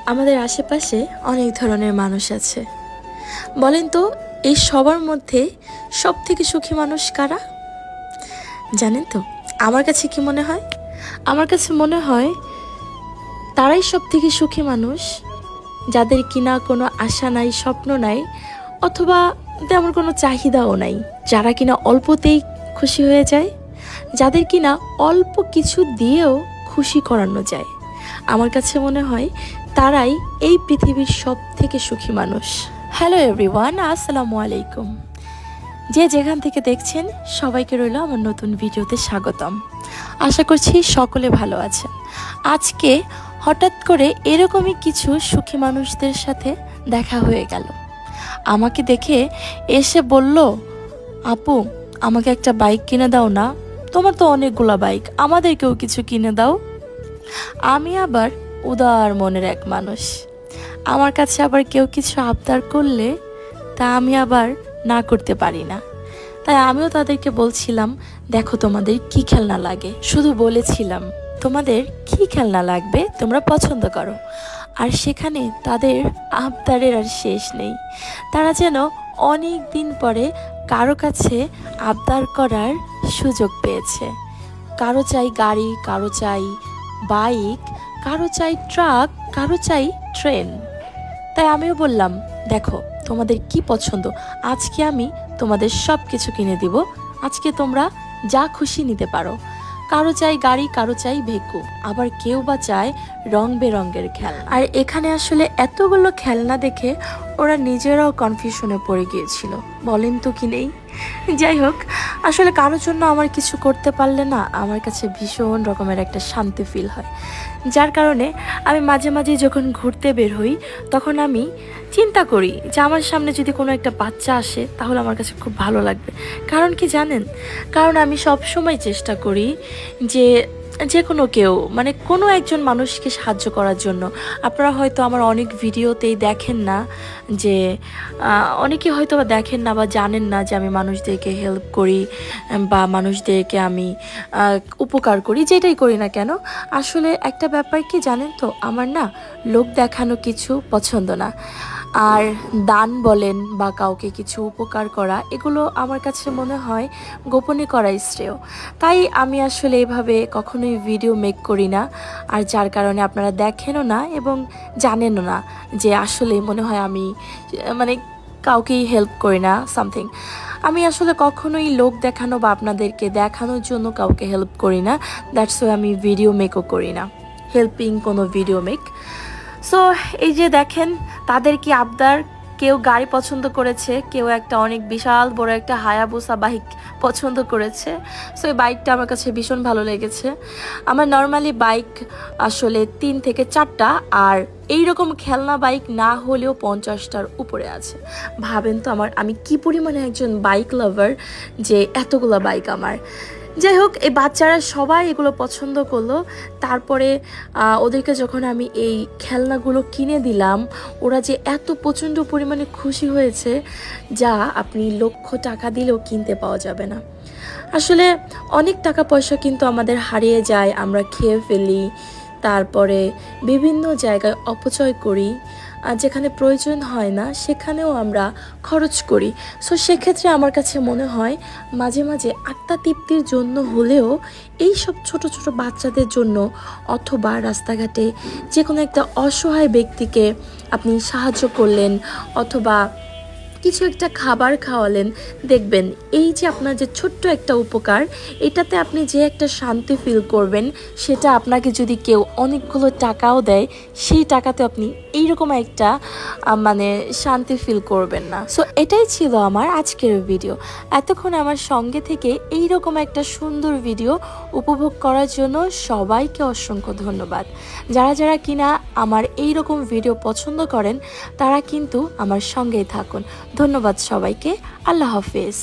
আমাদের আশেপাশে অনেক ধরনের মানুষ আছে। বলেন তো, এই সবার মধ্যে সবথেকে সুখী মানুষ কারা? জানেন তো, আমার কাছে কি মনে হয়? আমার কাছে মনে হয় তারাই সবথেকে সুখী মানুষ যাদের কিনা কোনো আশা নাই, স্বপ্ন নাই, অথবা তেমন কোনো চাহিদাও নাই, যারা কিনা অল্পতেই খুশি হয়ে যায়, যাদের কিনা অল্প কিছু দিয়েও খুশি করানো যায়। আমার কাছে মনে হয় তারাই এই পৃথিবীর সবথেকে সুখী মানুষ। হ্যালো এভরিওয়ান, আসসালামু আলাইকুম। যে যেখান থেকে দেখছেন সবাইকে রইল আমার নতুন ভিডিওতে স্বাগতম। আশা করছি সকলে ভালো আছেন। আজকে হঠাৎ করে এরকমই কিছু সুখী মানুষদের সাথে দেখা হয়ে গেল। আমাকে দেখে এসে বলল, আপু আমাকে একটা বাইক কিনে দাও না, তোমার তো অনেকগুলা বাইক, আমাদেরকেও কিছু কিনে দাও। আমি আবার উদার মনের এক মানুষ, আমার কাছে আবার কেউ কিছু আবদার করলে তা আমি আবার না করতে পারি না। তাই আমিও তাদেরকে বলছিলাম, দেখো তোমাদের কি খেলনা লাগে, শুধু বলেছিলাম তোমাদের কি খেলনা লাগবে তোমরা পছন্দ করো। আর সেখানে তাদের আবদারের আর শেষ নেই। তারা যেন অনেক দিন পরে কারো কাছে আবদার করার সুযোগ পেয়েছে। কারো চাই গাড়ি, কারো চাই বাইক, কারো চাই ট্রাক, কারো চাই ট্রেন। তাই আমিও বললাম, দেখো তোমাদের কি পছন্দ, আজকে আমি তোমাদের সব কিছু কিনে দিব, আজকে তোমরা যা খুশি নিতে পারো। কারো চাই গাড়ি, কারো চাই ভেকু, আবার কেউ বা চায় রং বেরঙের খেলনা। আর এখানে আসলে এতগুলো খেলনা দেখে ওরা নিজেরাও কনফিউশনে পড়ে গিয়েছিল, বলেন তো কি নেই। যাই হোক, আসলে কারোর জন্য আমার কিছু করতে পারলে না আমার কাছে ভীষণ রকমের একটা শান্তি ফিল হয়। যার কারণে আমি মাঝে মাঝে যখন ঘুরতে বের হই তখন আমি চিন্তা করি যে আমার সামনে যদি কোনো একটা বাচ্চা আসে তাহলে আমার কাছে খুব ভালো লাগবে। কারণ কি জানেন? কারণ আমি সব সময় চেষ্টা করি যে কোনো কেউ, মানে কোনো একজন মানুষকে সাহায্য করার জন্য। আপনারা হয়তো আমার অনেক ভিডিওতেই দেখেন না, যে অনেকে হয়তো বা দেখেন না বা জানেন না যে আমি মানুষদেরকে হেল্প করি বা মানুষদেরকে আমি উপকার করি, যেটাই করি না কেন। আসলে একটা ব্যাপার কি জানেন তো, আমার না লোক দেখানো কিছু পছন্দ না। আর দান বলেন বা কাউকে কিছু উপকার করা, এগুলো আমার কাছে মনে হয় গোপনে করাই শ্রেয়। তাই আমি আসলে এইভাবে কখনোই ভিডিও মেক করি না, আর যার কারণে আপনারা দেখেনও না এবং জানেনও না যে আসলে মনে হয় আমি মানে কাউকেই হেল্প করি না সামথিং। আমি আসলে কখনোই লোক দেখানো বা আপনাদেরকে দেখানোর জন্য কাউকে হেল্প করি না। দ্যাটস ওয়াই আমি ভিডিও মেকও করি না, হেল্পিং কোনো ভিডিও মেক। সো এই যে দেখেন তাদের কি আবদার, কেউ গাড়ি পছন্দ করেছে, কেউ একটা অনেক বিশাল বড় একটা হায়াবুসা বাইক পছন্দ করেছে। সো এই বাইকটা আমার কাছে ভীষণ ভালো লেগেছে। আমার নর্মালি বাইক আসলে 3 থেকে 4টা, আর এইরকম খেলনা বাইক না হলেও 50টার উপরে আছে। ভাবেন তো আমি কি পরিমাণে একজন বাইক লাভার যে এতগুলো বাইক আমার। যাই হোক, এই বাচ্চারা সবাই এগুলো পছন্দ করলো। তারপরে ওদেরকে যখন আমি এই খেলনাগুলো কিনে দিলাম, ওরা যে এত প্রচণ্ড পরিমাণে খুশি হয়েছে যা আপনি লক্ষ টাকা দিলেও কিনতে পাওয়া যাবে না। আসলে অনেক টাকা পয়সা কিন্তু আমাদের হারিয়ে যায়, আমরা খেয়ে ফেলি, তারপরে বিভিন্ন জায়গায় অপচয় করি, আর যেখানে প্রয়োজন হয় না সেখানেও আমরা খরচ করি। সো সেক্ষেত্রে আমার কাছে মনে হয় মাঝে মাঝে আত্মা তৃপ্তির জন্য হলেও এই সব ছোট ছোট বাচ্চাদের জন্য অথবা রাস্তাঘাটে যে কোনো একটা অসহায় ব্যক্তিকে আপনি সাহায্য করলেন অথবা কিছু একটা খাবার খাওয়ালেন, দেখবেন এই যে আপনার যে ছোট্ট একটা উপকার, এটাতে আপনি যে একটা শান্তি ফিল করবেন, সেটা আপনাকে যদি কেউ অনেকগুলো টাকাও দেয় সেই টাকাতে আপনি এইরকম একটা মানে শান্তি ফিল করবেন না। সো এটাই ছিল আমার আজকের ভিডিও। এতক্ষণ আমার সঙ্গে থেকে এইরকম একটা সুন্দর ভিডিও উপভোগ করার জন্য সবাইকে অসংখ্য ধন্যবাদ। যারা যারা কিনা আমার এইরকম ভিডিও পছন্দ করেন তারা কিন্তু আমার সঙ্গেই থাকুন। ধন্যবাদ সবাইকে। আল্লাহ হাফেজ।